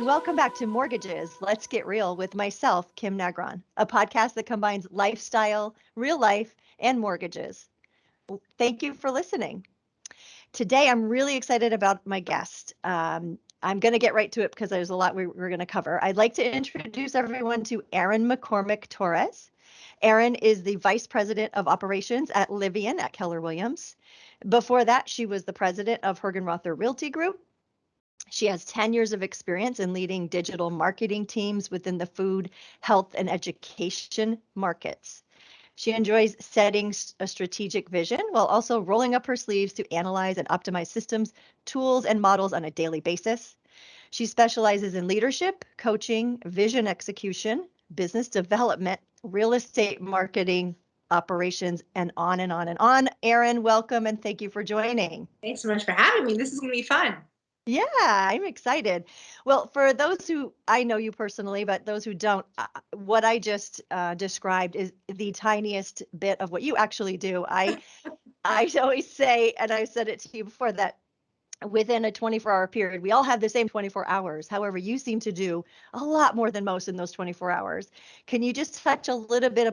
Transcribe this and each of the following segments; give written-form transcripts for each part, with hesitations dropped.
and welcome back to Mortgages. Let's Get Real with myself, Kim Nagron, a podcast that combines lifestyle, real life, and mortgages. Thank you for listening. Today, I'm really excited about my guest. I'm going to get right to it because there's a lot we're going to cover. I'd like to introduce everyone to Erin McCormick Torres. Erin is the Vice President of Operations at Livian at Keller Williams. Before that, she was the president of Hergenrother Realty Group. She has 10 years of experience in leading digital marketing teams within the food, health, and education markets. She enjoys setting a strategic vision while also rolling up her sleeves to analyze and optimize systems, tools, and models on a daily basis. She specializes in leadership, coaching, vision execution, business development, real estate marketing, operations, and on and on and on. Erin, welcome and thank you for joining. Thanks so much for having me. This is going to be fun. Yeah, I'm excited. Well, for those who I know you personally, but those who don't, what I just described is the tiniest bit of what you actually do. I always say, and I said it to you before, that within a 24-hour period, we all have the same 24 hours. However, you seem to do a lot more than most in those 24 hours. Can you just touch a little bit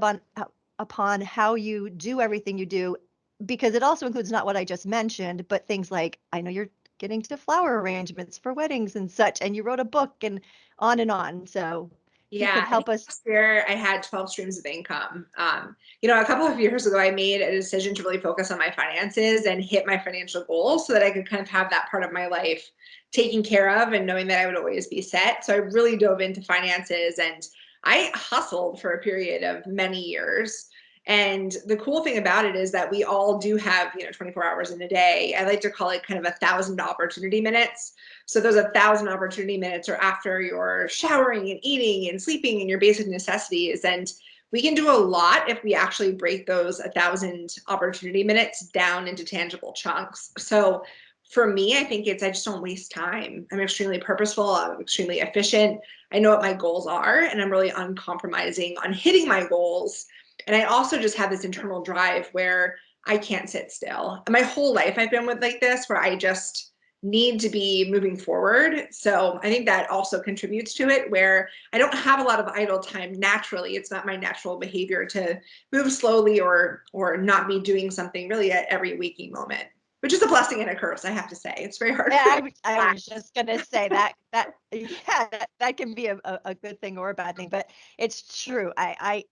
upon how you do everything you do? Because it also includes not what I just mentioned, but things like, I know you're getting to flower arrangements for weddings and such, and you wrote a book and on and on. So if you could help us. Last year I had 12 streams of income. A couple of years ago, I made a decision to really focus on my finances and hit my financial goals so that I could kind of have that part of my life taken care of and knowing that I would always be set. So I really dove into finances and I hustled for a period of many years. And the cool thing about it is that we all do have, 24 hours in a day. I like to call it kind of 1,000 opportunity minutes. So those 1,000 opportunity minutes are after you're showering and eating and sleeping and your basic necessities. And we can do a lot if we actually break those 1,000 opportunity minutes down into tangible chunks. So for me, I think I just don't waste time. I'm extremely purposeful. I'm extremely efficient. I know what my goals are, and I'm really uncompromising on hitting my goals. And I also just have this internal drive where I can't sit still. My whole life I've been with like this, where I just need to be moving forward. So I think that also contributes to it, where I don't have a lot of idle time naturally. It's not my natural behavior to move slowly or not be doing something really at every waking moment, which is a blessing and a curse, I have to say. It's very hard. Yeah, I was just gonna say that that can be a good thing or a bad thing, but it's true. I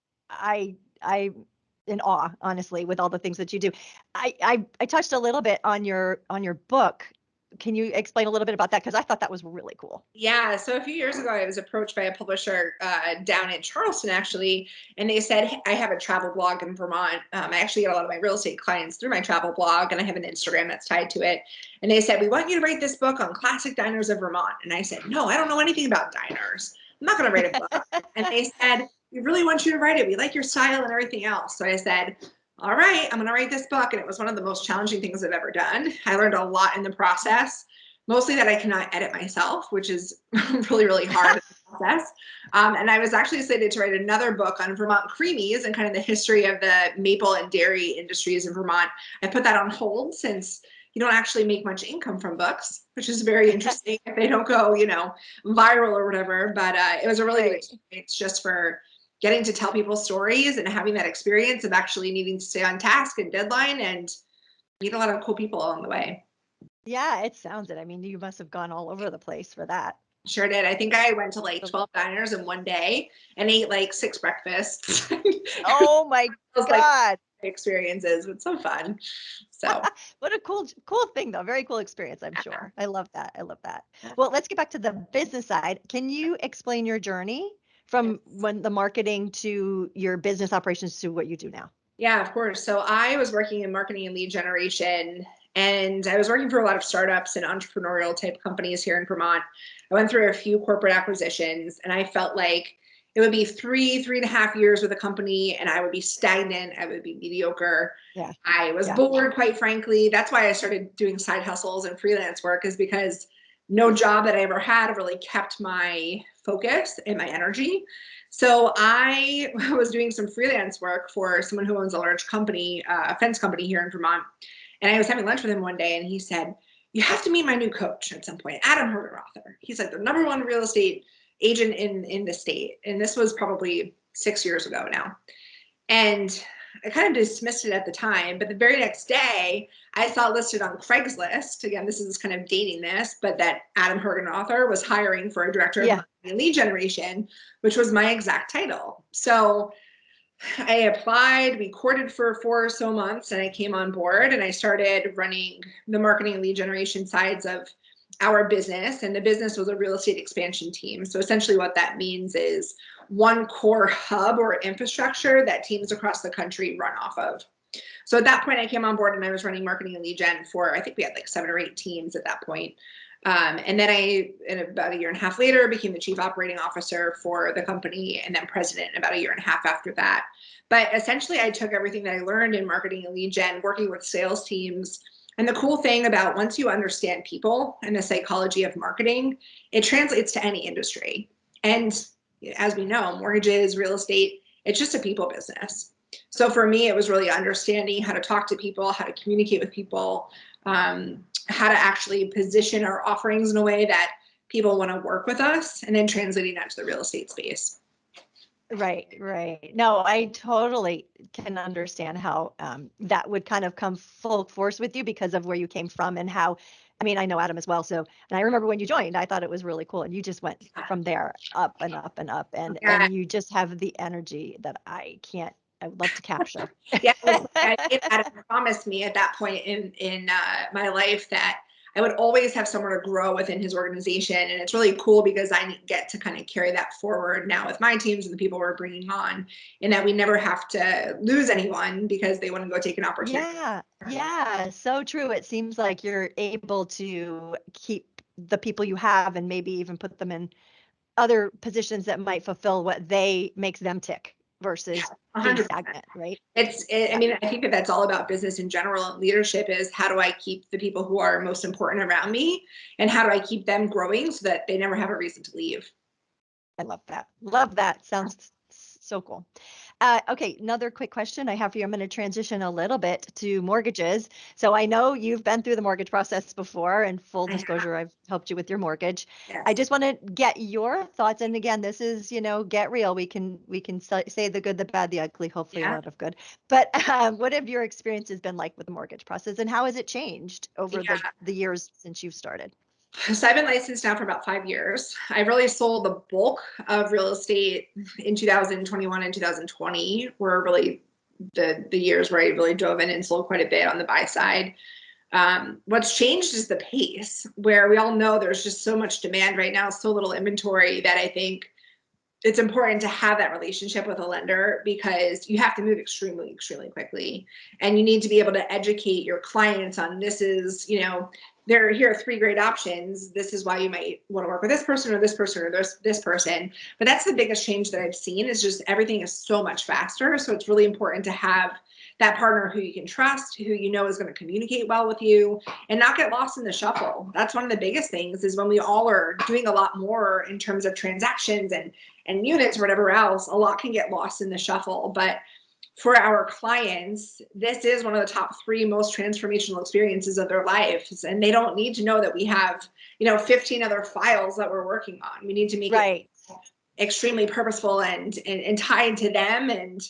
in awe, honestly, with all the things that you do. I touched a little bit on your book. Can you explain a little bit about that? Because I thought that was really cool. Yeah. So a few years ago, I was approached by a publisher down in Charleston, actually, and they said, I have a travel blog in Vermont. I actually get a lot of my real estate clients through my travel blog, and I have an Instagram that's tied to it. And they said, we want you to write this book on classic diners of Vermont. And I said, no, I don't know anything about diners. I'm not going to write a book. And they said, we really want you to write it. We like your style and everything else. So I said, all right, I'm going to write this book. And it was one of the most challenging things I've ever done. I learned a lot in the process, mostly that I cannot edit myself, which is really, really hard in the process. And I was actually slated to write another book on Vermont creamies and kind of the history of the maple and dairy industries in Vermont. I put that on hold since you don't actually make much income from books, which is very interesting if they don't go, viral or whatever. But it was a really good experience just for getting to tell people stories and having that experience of actually needing to stay on task and deadline and meet a lot of cool people along the way. Yeah, it sounds it. I mean, you must have gone all over the place for that. Sure did. I think I went to like 12 diners in one day and ate like 6 breakfasts. Oh my God. Like experiences. It's so fun. So what a cool thing though. Very cool experience, I'm sure. I love that. Well, let's get back to the business side. Can you explain your journey from when the marketing to your business operations to what you do now? Yeah, of course. So I was working in marketing and lead generation, and I was working for a lot of startups and entrepreneurial type companies here in Vermont. I went through a few corporate acquisitions, and I felt like it would be 3.5 years with a company, and I would be stagnant. I would be mediocre. Yeah. I was bored, quite frankly. That's why I started doing side hustles and freelance work, is because no job that I ever had really kept my focus and my energy. So I was doing some freelance work for someone who owns a large company, a fence company here in Vermont. And I was having lunch with him one day, and he said, you have to meet my new coach at some point, Adam Hergenrother. He's like the #1 real estate agent in the state. And this was probably 6 years ago now. And I kind of dismissed it at the time, but the very next day I saw listed on Craigslist, again, this is kind of dating this, but that Adam Hergenrother was hiring for a director of marketing and lead generation, which was my exact title. So I applied, we courted for 4 or so months, and I came on board and I started running the marketing and lead generation sides of our business. And the business was a real estate expansion team. So essentially what that means is one core hub or infrastructure that teams across the country run off of. So at that point I came on board and I was running marketing and lead gen for, I think we had like 7 or 8 teams at that point. And then in about a year and a half later, became the chief operating officer for the company, and then president about a year and a half after that. But essentially I took everything that I learned in marketing and lead gen, working with sales teams. And the cool thing about once you understand people and the psychology of marketing, it translates to any industry. And as we know, mortgages, real estate, it's just a people business. So for me, it was really understanding how to talk to people, how to communicate with people, how to actually position our offerings in a way that people want to work with us, and then translating that to the real estate space. Right. No, I totally can understand how that would kind of come full force with you because of where you came from and how, I mean, I know Adam as well. So, and I remember when you joined, I thought it was really cool. And you just went from there up and up and up. And you just have the energy that I would love to capture. Yeah, Adam promised me at that point in my life that I would always have somewhere to grow within his organization. And it's really cool because I get to kind of carry that forward now with my teams and the people we're bringing on, and that we never have to lose anyone because they want to go take an opportunity. Yeah, so true. It seems like you're able to keep the people you have and maybe even put them in other positions that might fulfill what makes them tick versus being stagnant, right? I mean, I think that that's all about business in general, and leadership is how do I keep the people who are most important around me, and how do I keep them growing so that they never have a reason to leave. I love that. Love that. Sounds so cool. Okay, another quick question I have for you. I'm going to transition a little bit to mortgages. So I know you've been through the mortgage process before, and full disclosure, I've helped you with your mortgage. Yes. I just want to get your thoughts. And again, this is, get real. We can say the good, the bad, the ugly, hopefully a lot of good. But what have your experiences been like with the mortgage process, and how has it changed over the years since you've started? So I've been licensed now for about 5 years. I really sold the bulk of real estate in 2021 and 2020 were really the years where I really dove in and sold quite a bit on the buy side. What's changed is the pace, where we all know there's just so much demand right now, so little inventory, that I think it's important to have that relationship with a lender, because you have to move extremely, extremely quickly. And you need to be able to educate your clients on here are 3 great options. This is why you might want to work with this person or this person or this person. But that's the biggest change that I've seen, is just everything is so much faster. So it's really important to have that partner who you can trust, who you know is going to communicate well with you, and not get lost in the shuffle. That's one of the biggest things, is when we all are doing a lot more in terms of transactions and units or whatever else, a lot can get lost in the shuffle. But for our clients, this is one of the top 3 most transformational experiences of their lives. And they don't need to know that we have, 15 other files that we're working on. We need to make it extremely purposeful and tied to them, and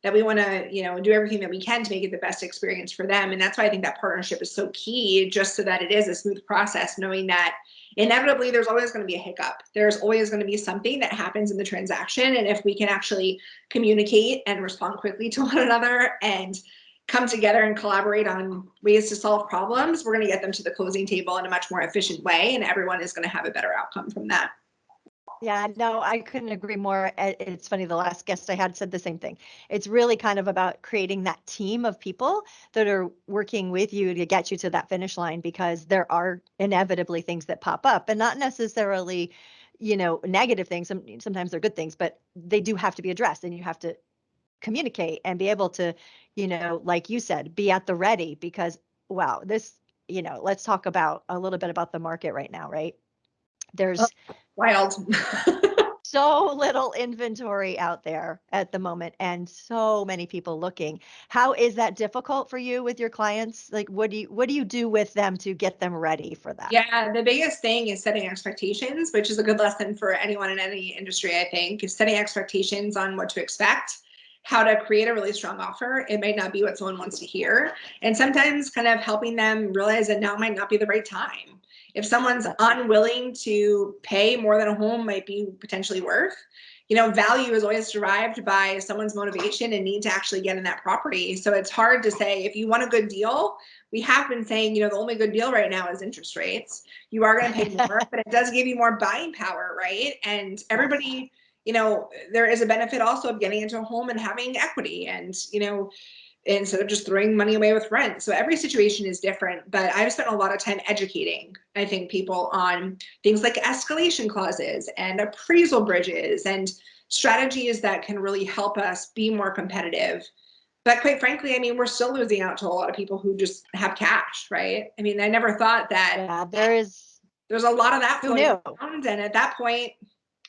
that we want to, do everything that we can to make it the best experience for them. And that's why I think that partnership is so key, just so that it is a smooth process, knowing that inevitably there's always going to be a hiccup. There's always going to be something that happens in the transaction. And if we can actually communicate and respond quickly to one another and come together and collaborate on ways to solve problems, we're going to get them to the closing table in a much more efficient way. And everyone is going to have a better outcome from that. Yeah, no, I couldn't agree more. It's funny, the last guest I had said the same thing. It's really kind of about creating that team of people that are working with you to get you to that finish line, because there are inevitably things that pop up, and not necessarily, negative things. Sometimes they're good things, but they do have to be addressed, and you have to communicate and be able to, like you said, be at the ready, because, wow, this, let's talk about a little bit about the market right now, right? There's wild. so little inventory out there at the moment and so many people looking. How is that difficult for you with your clients? Like what do you do with them to get them ready for that? Yeah, the biggest thing is setting expectations, which is a good lesson for anyone in any industry, I think, is setting expectations on what to expect, how to create a really strong offer. It might not be what someone wants to hear. And sometimes kind of helping them realize that now might not be the right time. If someone's unwilling to pay more than a home might be potentially worth, value is always derived by someone's motivation and need to actually get in that property. So it's hard to say if you want a good deal. We have been saying, the only good deal right now is interest rates. You are going to pay more, but it does give you more buying power, right? And everybody, there is a benefit also of getting into a home and having equity and, instead of just throwing money away with rent. So every situation is different, but I've spent a lot of time educating, I think, people on things like escalation clauses and appraisal bridges and strategies that can really help us be more competitive. But quite frankly, we're still losing out to a lot of people who just have cash, right? I never thought that there's a lot of that floating around. And at that point,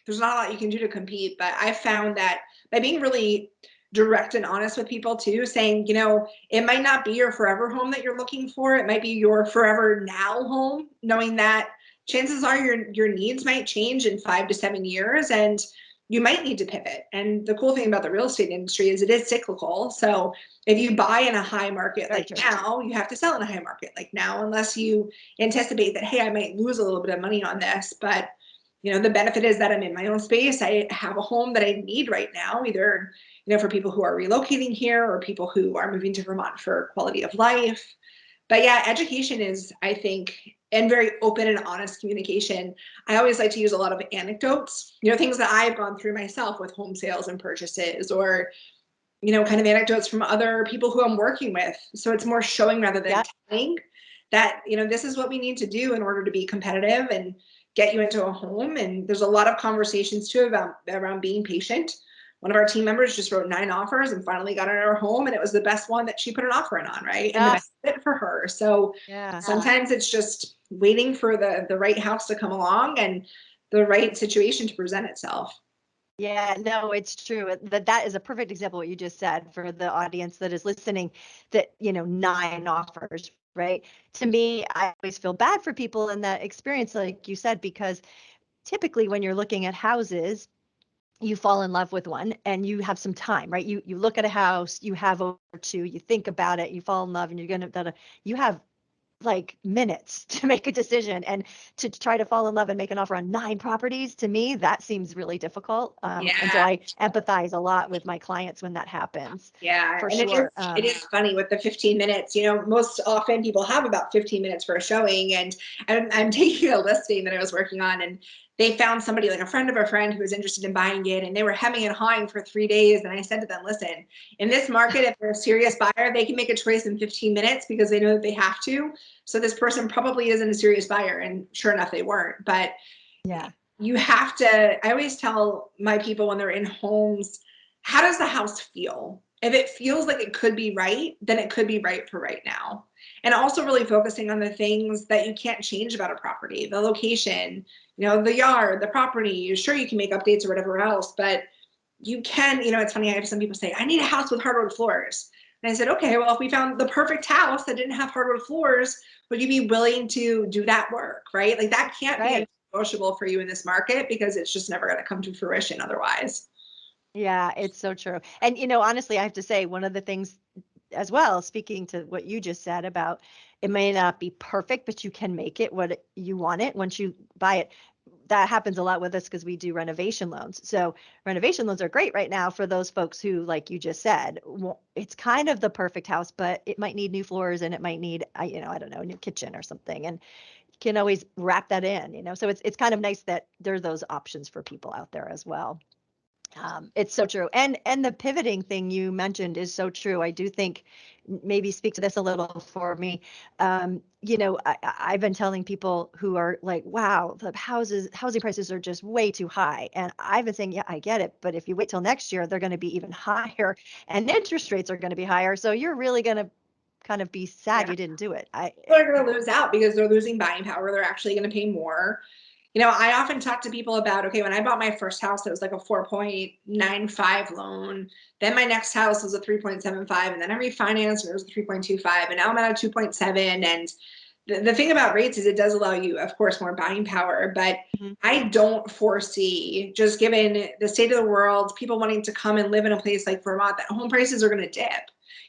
there's not a lot you can do to compete. But I found that by being really direct and honest with people too, saying, it might not be your forever home that you're looking for. It might be your forever now home, knowing that chances are your needs might change in 5 to 7 years and you might need to pivot. And the cool thing about the real estate industry is it is cyclical. So if you buy in a high market like now, you have to sell in a high market like now, unless you anticipate that, hey, I might lose a little bit of money on this. But the benefit is that I'm in my own space. I have a home that I need right now, either, for people who are relocating here or people who are moving to Vermont for quality of life. But yeah, education is, I think, and very open and honest communication. I always like to use a lot of anecdotes, things that I've gone through myself with home sales and purchases, or, kind of anecdotes from other people who I'm working with. So it's more showing rather than telling that, this is what we need to do in order to be competitive and get you into a home. And there's a lot of conversations too around being patient. One of our team members just wrote 9 offers and finally got in our home, and it was the best one that she put an offer in on, right? And the best fit for her. So sometimes it's just waiting for the right house to come along and the right situation to present itself. Yeah, no, it's true. That is a perfect example of what you just said for the audience that is listening, that, 9 offers, right? To me, I always feel bad for people in that experience, like you said, because typically when you're looking at houses, you fall in love with one and you have some time, right? You look at a house, you have over 2, you think about it, you fall in love, and you have like minutes to make a decision, and to try to fall in love and make an offer on 9 properties, to me, that seems really difficult. And so I empathize a lot with my clients when that happens. Yeah, for and sure. It is funny with the 15 minutes, most often people have about 15 minutes for a showing, and I'm taking a listing that I was working on, and they found somebody, like a friend of a friend, who was interested in buying it, and they were hemming and hawing for 3 days. And I said to them, listen, in this market, if they're a serious buyer, they can make a choice in 15 minutes because they know that they have to. So this person probably isn't a serious buyer. And sure enough, they weren't. But you have to, I always tell my people when they're in homes, how does the house feel? If it feels like it could be right, then it could be right for right now. And also really focusing on the things that you can't change about a property, the location, the yard, the property. Sure, you can make updates or whatever else, but you can, it's funny, I have some people say, I need a house with hardwood floors. And I said, okay, well, if we found the perfect house that didn't have hardwood floors, would you be willing to do that work, right? Like that can't be negotiable for you in this market, because it's just never going to come to fruition otherwise. Yeah, it's so true. And, honestly, I have to say, one of the things as well, speaking to what you just said about, it may not be perfect, but you can make it what you want it once you buy it. That happens a lot with us because we do renovation loans. So renovation loans are great right now for those folks who, like you just said, it's kind of the perfect house, but it might need new floors and it might need, I don't know, a new kitchen or something. And you can always wrap that in. So it's kind of nice that there are those options for people out there as well. It's so true. And the pivoting thing you mentioned is so true. I do think, maybe speak to this a little for me. I've been telling people who are like, wow, the housing prices are just way too high. And I've been saying, yeah, I get it. But if you wait till next year, they're going to be even higher, and interest rates are going to be higher. So you're really going to kind of be sad you didn't do it. People are going to lose out because they're losing buying power. They're actually going to pay more. I often talk to people about, okay, when I bought my first house, it was like a 4.95 loan. Then my next house was a 3.75, and then I refinanced and it was a 3.25, and now I'm at a 2.7. And the thing about rates is it does allow you, of course, more buying power, but I don't foresee, just given the state of the world, people wanting to come and live in a place like Vermont, that home prices are going to dip.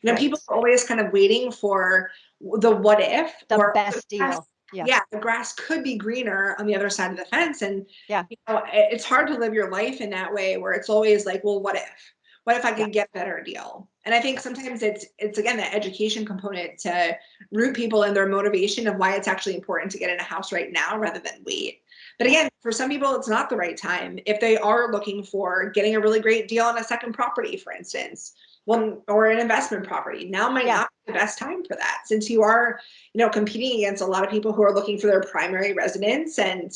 Right. People are always kind of waiting for the what if, The or best deal. Yeah, the grass could be greener on the other side of the fence. And yeah, it's hard to live your life in that way where it's always like, well, what if? What if I could get a better deal? And I think sometimes it's again that education component to root people in their motivation of why it's actually important to get in a house right now rather than wait. But again, for some people, it's not the right time. If they are looking for getting a really great deal on a second property, for instance, or an investment property, now might not be the best time for that, since you are, competing against a lot of people who are looking for their primary residence and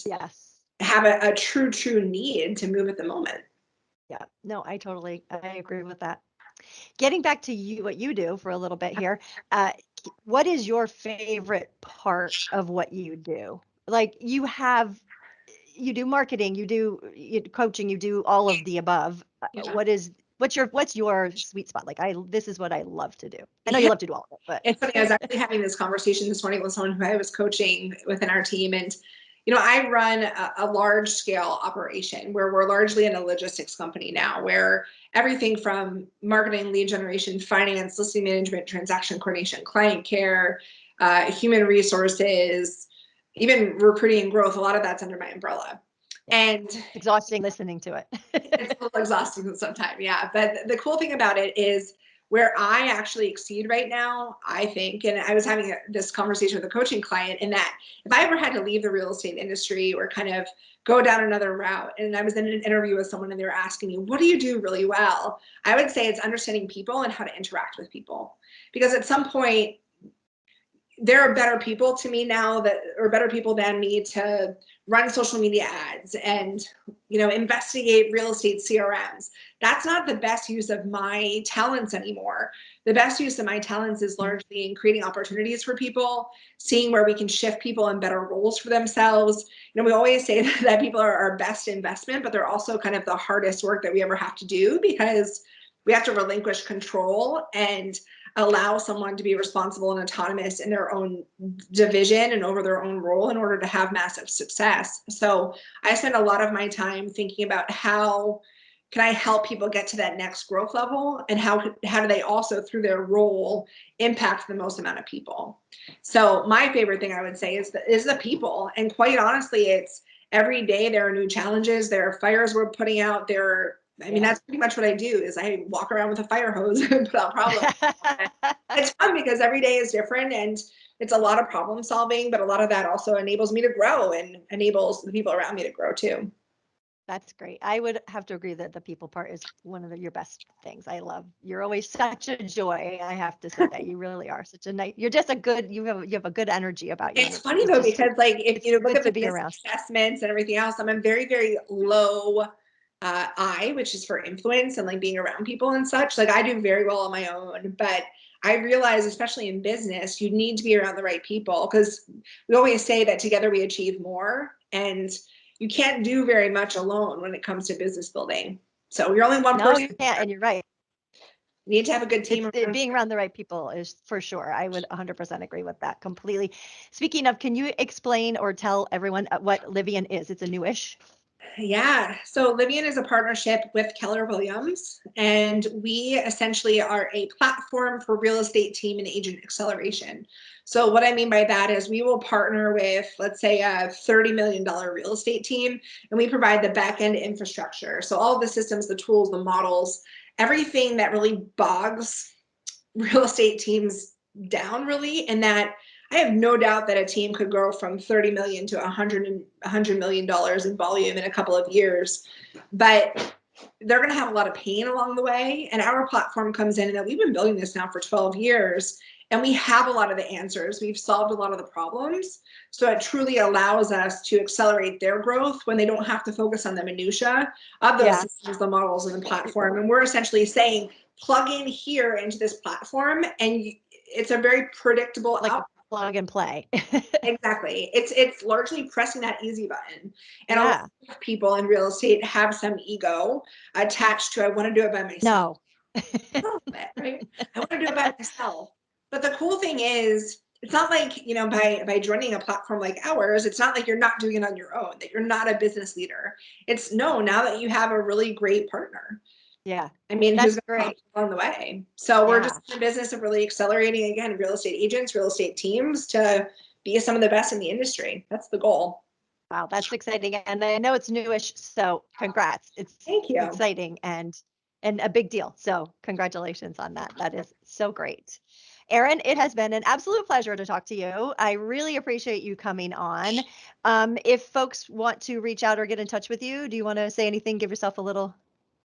have a true need to move at the moment. Yeah, no, I agree with that. Getting back to what you do for a little bit here, what is your favorite part of what you do? Like you do marketing, you do coaching, you do all of the above. What's your sweet spot? Like this is what I love to do. I know you love to do all of it, but it's funny. I was actually having this conversation this morning with someone who I was coaching within our team, and I run a large scale operation where we're largely in a logistics company now, where everything from marketing, lead generation, finance, listing management, transaction coordination, client care, human resources, even recruiting and growth, a lot of that's under my umbrella. And it's exhausting listening to it. It's a little exhausting sometimes, yeah. But the cool thing about it is where I actually exceed right now, I think, and I was having this conversation with a coaching client, in that if I ever had to leave the real estate industry or kind of go down another route, and I was in an interview with someone and they were asking me, what do you do really well? I would say it's understanding people and how to interact with people. Because at some point, there are better people to me now better people than me to run social media ads and, investigate real estate CRMs. That's not the best use of my talents anymore. The best use of my talents is largely in creating opportunities for people, seeing where we can shift people in better roles for themselves. We always say that people are our best investment, but they're also kind of the hardest work that we ever have to do, because we have to relinquish control and allow someone to be responsible and autonomous in their own division and over their own role in order to have massive success. So I spend a lot of my time thinking about how can I help people get to that next growth level, and how do they also, through their role, impact the most amount of people. So my favorite thing I would say is the people. And quite honestly, it's every day there are new challenges, there are fires we're putting out there. That's pretty much what I do, is I walk around with a fire hose and put out problems. It's fun because every day is different, and it's a lot of problem solving, but a lot of that also enables me to grow and enables the people around me to grow too. That's great. I would have to agree that the people part is one of your best things. You're always such a joy. I have to say that you really are such a nice, you're just you have a good energy about you. It's funny though, because like, if you look at the business assessments and everything else, I'm a very, very low I, which is for influence and like being around people and such. Like I do very well on my own, but I realize, especially in business, you need to be around the right people, because we always say that together we achieve more, and you can't do very much alone when it comes to business building. So you're only one person. No, you can't, and you're right. You need to have a good team. Being around the right people is for sure. I would 100% agree with that completely. Speaking of, can you explain or tell everyone what Livian is? It's a newish. Yeah. So Livian is a partnership with Keller Williams, and we essentially are a platform for real estate team and agent acceleration. So what I mean by that is we will partner with, let's say, a $30 million real estate team, and we provide the back end infrastructure. So all of the systems, the tools, the models, everything that really bogs real estate teams down, really, and that I have no doubt that a team could grow from 30 million to $100 million in volume in a couple of years, but they're going to have a lot of pain along the way. And our platform comes in, and that we've been building this now for 12 years, and we have a lot of the answers. We've solved a lot of the problems. So it truly allows us to accelerate their growth when they don't have to focus on the minutia of those systems, the models, and the platform. And we're essentially saying, plug in here into this platform, and it's a very predictable outcome. plug and play. Exactly. It's largely pressing that easy button. And a lot Yeah. of people in real estate have some ego attached to I want to do it by myself. No. A little bit, right? I want to do it by myself. But the cool thing is, it's not like, by joining a platform like ours, it's not like you're not doing it on your own, that you're not a business leader. It's no, now that you have a really great partner. Yeah. I mean, who's That's going to help great. you along the way. So we're Yeah. just in the business of really accelerating, again, real estate agents, real estate teams to be some of the best in the industry. That's the goal. Wow, that's exciting. And I know it's newish, so congrats. It's Thank you. exciting and a big deal. So congratulations on that. That is so great. Erin, it has been an absolute pleasure to talk to you. I really appreciate you coming on. If folks want to reach out or get in touch with you, do you want to say anything? Give yourself a little shout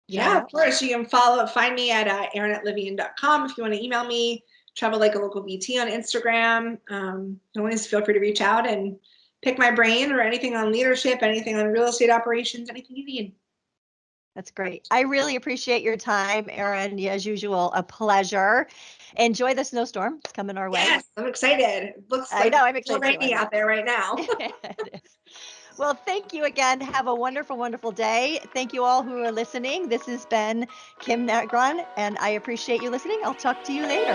Yeah, of out. course. You can find me at Erin@Livian.com if you want to email me. Travel like a local VT on Instagram. Always feel free to reach out and pick my brain or anything on leadership, anything on real estate operations, anything you need. That's great. I really appreciate your time, Erin. As usual, a pleasure. Enjoy the snowstorm. It's coming our way. Yes, I'm excited. It looks I like know, I'm it's still excited too. I raining know. out there right now. It is. Well, thank you again. Have a wonderful, wonderful day. Thank you all who are listening. This has been Kim Nagron, and I appreciate you listening. I'll talk to you later.